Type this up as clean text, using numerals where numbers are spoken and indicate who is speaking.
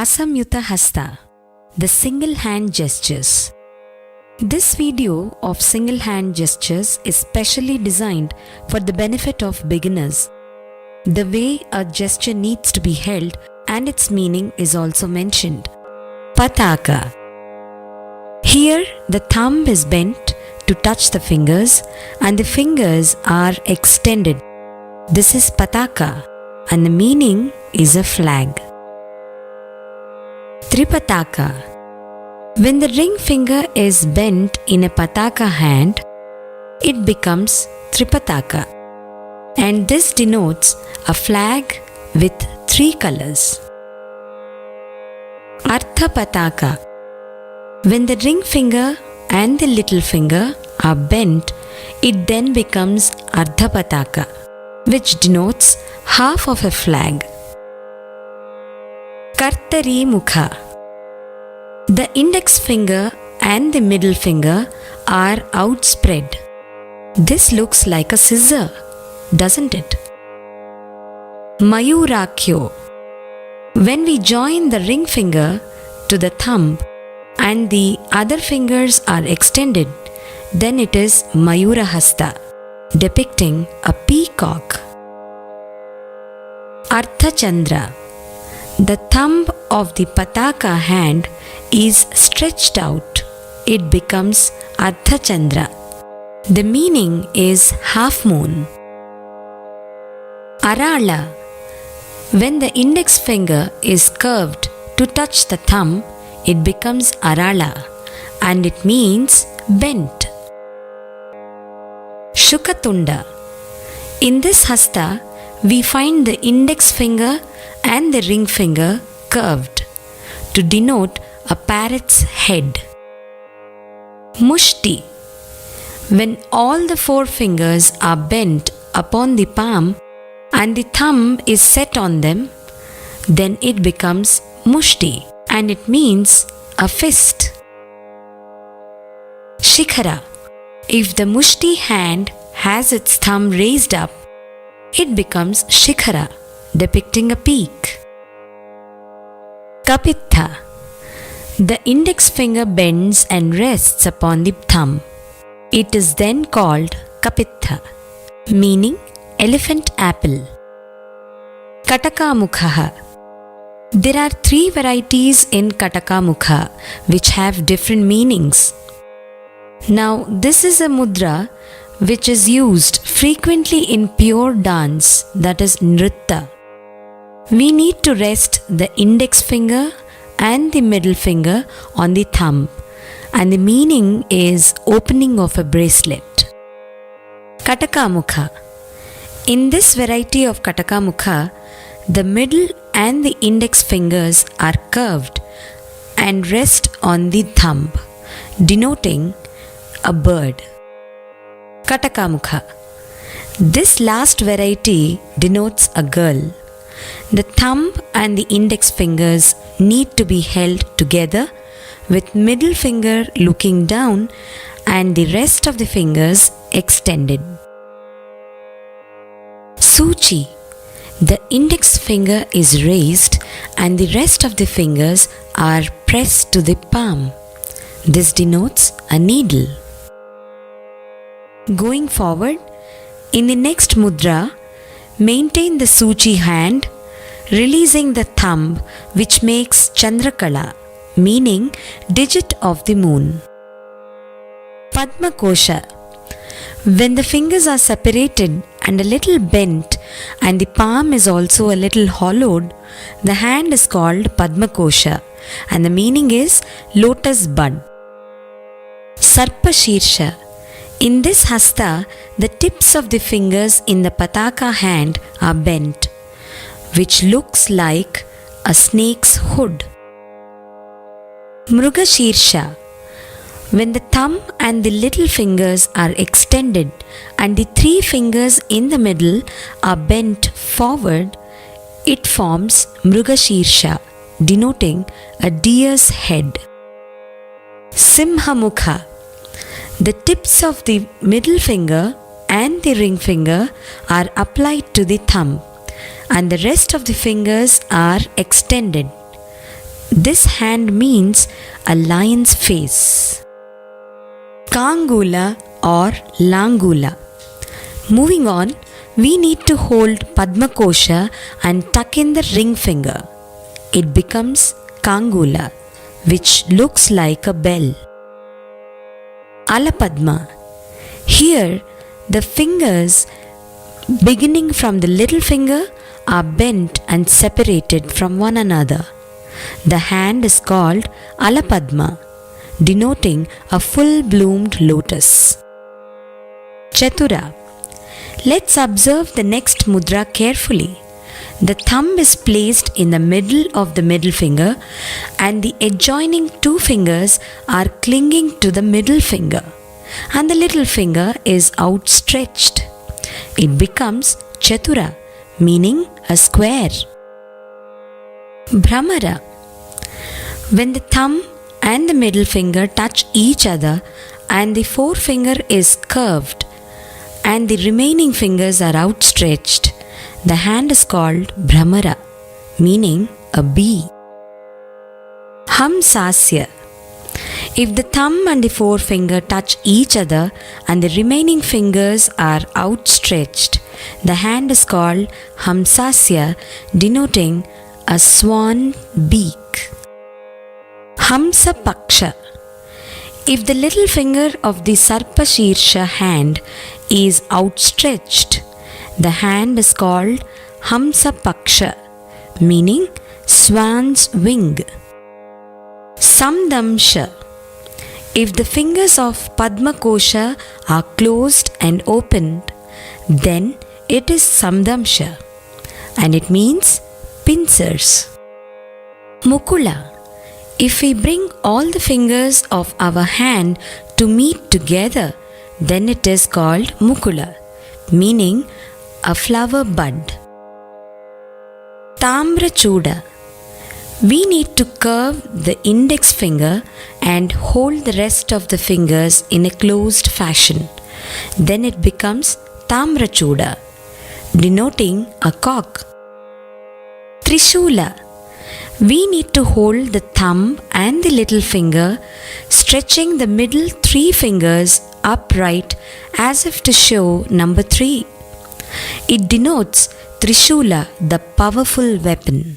Speaker 1: Asamyuta Hasta, the single hand gestures. This video of single hand gestures is specially designed for the benefit of beginners. The way a gesture needs to be held and its meaning is also mentioned. Pataka. Here the thumb is bent to touch the fingers and the fingers are extended. This is pataka and the meaning is a flag. Tripataka. When the ring finger is bent in a pataka hand, it becomes Tripataka, and this denotes a flag with 3 colors. Arthapataka. When the ring finger and the little finger are bent, it then becomes Ardhapataka, which denotes half of a flag. Kartari Mukha. The index finger and the middle finger are outspread. This looks like a scissor, doesn't it? Mayurakyo. When we join the ring finger to the thumb and the other fingers are extended, then it is Mayurahasta, depicting a peacock. Arthachandra. The thumb of the pataka hand is stretched out. It becomes Ardhachandra. The meaning is half moon. Arala. When the index finger is curved to touch the thumb, it becomes Arala and it means bent. Shukatunda. In this hasta, we find the index finger and the ring finger curved to denote a parrot's head. Mushti. When all the 4 fingers are bent upon the palm and the thumb is set on them, then it becomes Mushti and it means a fist. Shikhara. If the Mushti hand has its thumb raised up, it becomes Shikhara, depicting a peak. Kapitha. The index finger bends and rests upon the thumb. It is then called Kapitha, meaning elephant apple. Katakamukha. There are 3 varieties in Katakamukha which have different meanings. Now, this is a mudra which is used frequently in pure dance, that is nritta. We need to rest the index finger and the middle finger on the thumb, and the meaning is opening of a bracelet. Katakamukha. In this variety of Katakamukha, the middle and the index fingers are curved and rest on the thumb, denoting a bird. Katakamukha. This last variety denotes a girl. The thumb and the index fingers need to be held together with middle finger looking down and the rest of the fingers extended. Suchi. The index finger is raised and the rest of the fingers are pressed to the palm. This denotes a needle. Going forward, in the next mudra, maintain the Suchi hand, releasing the thumb, which makes Chandrakala, meaning digit of the moon. Padma Kosha. When the fingers are separated and a little bent and the palm is also a little hollowed, the hand is called Padma Kosha and the meaning is lotus bud. Sarpa Shirsha. In this hasta, the tips of the fingers in the pataka hand are bent, which looks like a snake's hood. Mrugashirsha. When the thumb and the little fingers are extended and the 3 fingers in the middle are bent forward, it forms Mrugashirsha, denoting a deer's head. Simhamukha. The tips of the middle finger and the ring finger are applied to the thumb and the rest of the fingers are extended This hand means a lion's face. Kangula or Langula. Moving on, we need to hold Padma Kosha and tuck in the ring finger. It becomes Kangula, which looks like a bell. Alapadma. Here, the fingers beginning from the little finger are bent and separated from one another. The hand is called Alapadma, denoting a full-bloomed lotus. Chatura. Let's observe the next mudra carefully. The thumb is placed in the middle of the middle finger and the adjoining two fingers are clinging to the middle finger and the little finger is outstretched. It becomes Chatura, meaning a square. Bhramara. When the thumb and the middle finger touch each other and the forefinger is curved and the remaining fingers are outstretched, the hand is called Bhramara, meaning a bee. Hamsasya. If the thumb and the forefinger touch each other and the remaining fingers are outstretched, the hand is called Hamsasya, denoting a swan beak. Hamsa Paksha. If the little finger of the Sarpashirsha hand is outstretched, the hand is called Hamsa Paksha, meaning swan's wing. Samdamsha. If the fingers of Padma Kosha are closed and opened, then it is Samdamsha and it means pincers. Mukula. If we bring all the fingers of our hand to meet together, then it is called Mukula, meaning a flower bud. Tamrachuda. We need to curve the index finger and hold the rest of the fingers in a closed fashion. Then it becomes Tamrachuda, denoting a cock. Trishula. We need to hold the thumb and the little finger, stretching the middle three fingers upright as if to show number 3. It denotes Trishula, the powerful weapon.